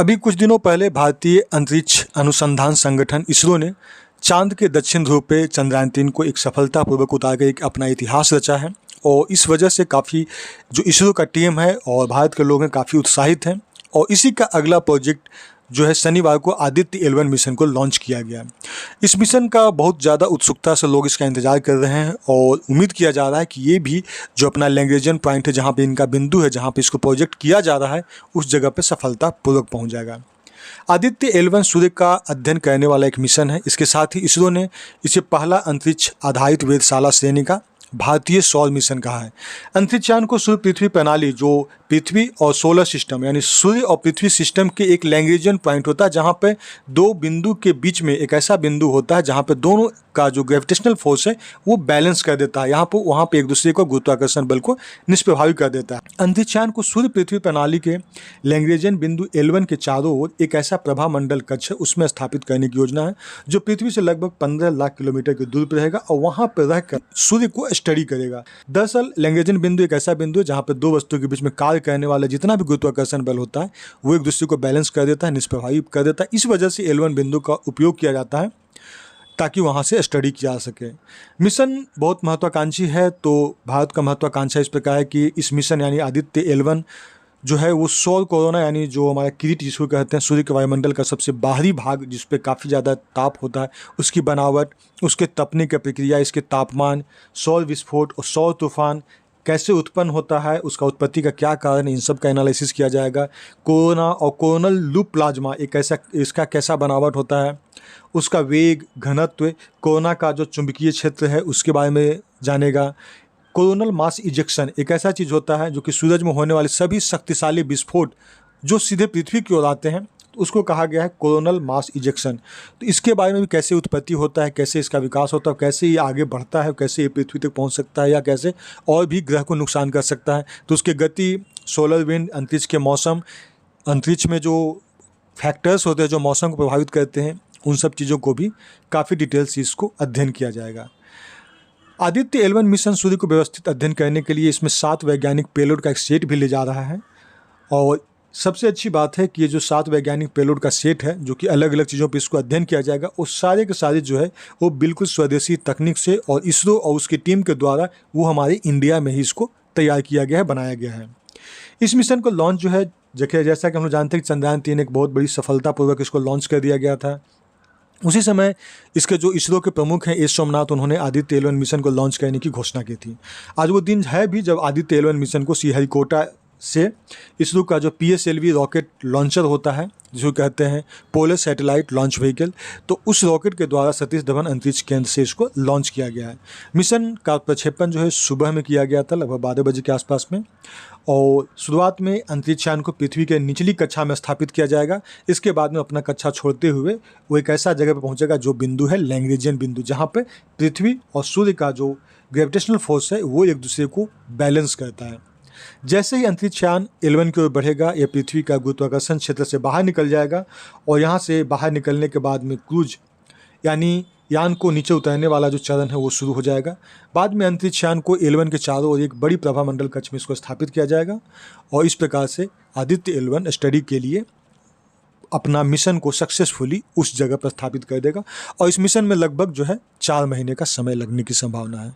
अभी कुछ दिनों पहले भारतीय अंतरिक्ष अनुसंधान संगठन इसरो ने चांद के दक्षिण ध्रुव पे चंद्रयान-3 को एक सफलतापूर्वक उतार कर एक अपना इतिहास रचा है। और इस वजह से काफ़ी जो इसरो का टीम है और भारत के लोग हैं काफ़ी उत्साहित हैं। और इसी का अगला प्रोजेक्ट जो है शनिवार को आदित्य L1 मिशन को लॉन्च किया गया। इस मिशन का बहुत ज़्यादा उत्सुकता से लोग इसका इंतज़ार कर रहे हैं और उम्मीद किया जा रहा है कि ये भी जो अपना लैग्रेंजियन पॉइंट है, जहाँ पे इनका बिंदु है, जहाँ पे इसको प्रोजेक्ट किया जा रहा है, उस जगह पे सफलतापूर्वक पहुँच जाएगा। आदित्य L1 सूर्य का अध्ययन करने वाला एक मिशन है। इसके साथ ही इसरो ने इसे पहला अंतरिक्ष आधारित वेधशाला श्रेणी का भारतीय सौर मिशन कहा है। अंतरिक्षयान को सूर्य पृथ्वी प्रणाली, जो पृथ्वी और सोलर सिस्टम यानी सूर्य और पृथ्वी सिस्टम के एक लैग्रेंजियन पॉइंट होता है, जहाँ पे दो बिंदु के बीच में एक ऐसा बिंदु होता है जहाँ पे दोनों का जो ग्रेविटेशनल फोर्स है वो बैलेंस कर देता है। यहाँ पर वहाँ पे एक दूसरे को गुरुत्वाकर्षण बल को निष्प्रभावी कर देता है। अंतरिक्षयान को सूर्य पृथ्वी प्रणाली के लैग्रेंजियन बिंदु L1 के चारों ओर एक ऐसा प्रभा मंडल कक्ष है उसमें स्थापित करने की योजना है, जो पृथ्वी से लगभग 15 लाख किलोमीटर की दूरी पर रहेगा और वहाँ पर रहकर सूर्य को स्टडी करेगा। दरअसल लैग्रेंजियन बिंदु एक ऐसा बिंदु है जहाँ पर दो वस्तुओं के बीच में कार्य करने वाला जितना भी गुरुत्वाकर्षण बल होता है वो एक दूसरे को बैलेंस कर देता है, निष्प्रभावी कर देता है। इस वजह से L1 बिंदु का उपयोग किया जाता है ताकि वहाँ से स्टडी किया जा सके। मिशन बहुत महत्वाकांक्षी है, तो भारत का महत्वाकांक्षा इस प्रकार है कि इस मिशन यानी आदित्य L1 जो है वो सौर कोरोना यानी जो हमारा किरीट जिसको कहते हैं, सूर्य के वायुमंडल का सबसे बाहरी भाग जिस पे काफ़ी ज़्यादा ताप होता है, उसकी बनावट, उसके तपने की प्रक्रिया, इसके तापमान, सौर विस्फोट और सौर तूफान कैसे उत्पन्न होता है, उसका उत्पत्ति का क्या कारण है, इन सब का एनालिसिस किया जाएगा। कोरोना और कोरोनल लूप प्लाज्मा एक ऐसा, इसका कैसा बनावट होता है, उसका वेग, घनत्व, कोरोना का जो चुंबकीय क्षेत्र है उसके बारे में जानेगा। कोरोनल मास इजेक्शन एक ऐसा चीज़ होता है जो कि सूरज में होने वाले सभी शक्तिशाली विस्फोट जो सीधे पृथ्वी की ओर आते हैं, तो उसको कहा गया है कोरोनल मास इजेक्शन। तो इसके बारे में भी कैसे उत्पत्ति होता है, कैसे इसका विकास होता है, कैसे ये आगे बढ़ता है, कैसे ये पृथ्वी तक पहुंच सकता है या कैसे और भी ग्रह को नुकसान कर सकता है। तो उसकी गति, सोलर विंड, अंतरिक्ष के मौसम, अंतरिक्ष में जो फैक्टर्स होते हैं जो मौसम को प्रभावित करते हैं, उन सब चीज़ों को भी काफ़ी डिटेल से इसको अध्ययन किया जाएगा। आदित्य L1 मिशन सूर्य को व्यवस्थित अध्ययन करने के लिए इसमें 7 वैज्ञानिक पेलोड का एक सेट भी ले जा रहा है। और सबसे अच्छी बात है कि ये जो 7 वैज्ञानिक पेलोड का सेट है जो कि अलग अलग चीज़ों पे इसको अध्ययन किया जाएगा, वो सारे के सारे जो है वो बिल्कुल स्वदेशी तकनीक से और इसरो और उसकी टीम के द्वारा वो हमारे इंडिया में ही इसको तैयार किया गया है, बनाया गया है। इस मिशन को लॉन्च जो है जैसा कि हम लोग जानते हैं कि चंद्रयान-3 एक बहुत बड़ी सफलतापूर्वक इसको लॉन्च कर दिया गया था। उसी समय इसके जो इसरो के प्रमुख हैं एस सोमनाथ, उन्होंने आदित्य L1 मिशन को लॉन्च करने की घोषणा की थी। आज वो दिन है भी जब आदित्य L1 मिशन को श्रीहरिकोटा से इसरो का जो PSLV रॉकेट लॉन्चर होता है, जिसको कहते हैं पोलर सैटेलाइट लॉन्च व्हीकल, तो उस रॉकेट के द्वारा सतीश धवन अंतरिक्ष केंद्र से इसको लॉन्च किया गया है। मिशन का प्रक्षेपण जो है सुबह में किया गया था, लगभग 12 बजे के आसपास में। और शुरुआत में अंतरिक्षयान को पृथ्वी के निचली कक्षा में स्थापित किया जाएगा। इसके बाद में अपना कक्षा छोड़ते हुए वो एक ऐसा जगह पर पहुंचेगा जो बिंदु है लैग्रेंजियन बिंदु, जहाँ पे पृथ्वी और सूर्य का जो ग्रेविटेशनल फोर्स है वो एक दूसरे को बैलेंस करता है। जैसे ही अंतरिक्षयान L1 की ओर बढ़ेगा, यह पृथ्वी का गुरुत्वाकर्षण क्षेत्र से बाहर निकल जाएगा और यहाँ से बाहर निकलने के बाद में क्रूज यानी यान को नीचे उतारने वाला जो चरण है वो शुरू हो जाएगा। बाद में अंतरिक्षयान को L1 के चारों ओर एक बड़ी प्रभामंडल कक्ष में इसको स्थापित किया जाएगा और इस प्रकार से आदित्य L1 स्टडी के लिए अपना मिशन को सक्सेसफुली उस जगह पर स्थापित कर देगा। और इस मिशन में लगभग जो है 4 महीने का समय लगने की संभावना है।